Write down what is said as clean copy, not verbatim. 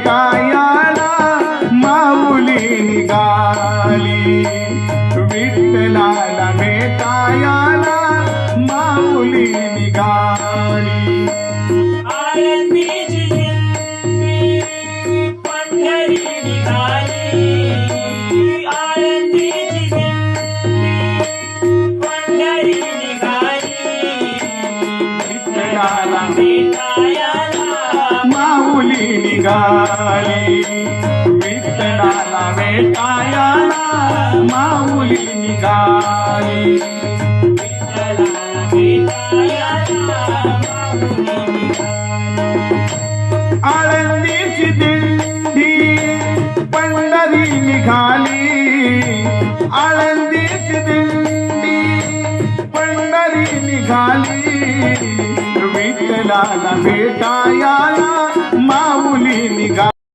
भेटायाला माऊली निघाली विठ्ठलाला भेटायाला माऊली निघाली आळंदीची दिंडी पंढरी निघाली आळंदीची दिंडी पंढरी निघाली विठ्ठलाला भेटायाला माऊली निघाली विठ्ठलाला भेटायाला माऊली निघाली विठ्ठलाला भेटायाला माऊली निघाली आळंदीची दिंडी पंढरी निघाली आळंदीची दिंडी पंढरी निघाली विठ्ठलाला भेटायाला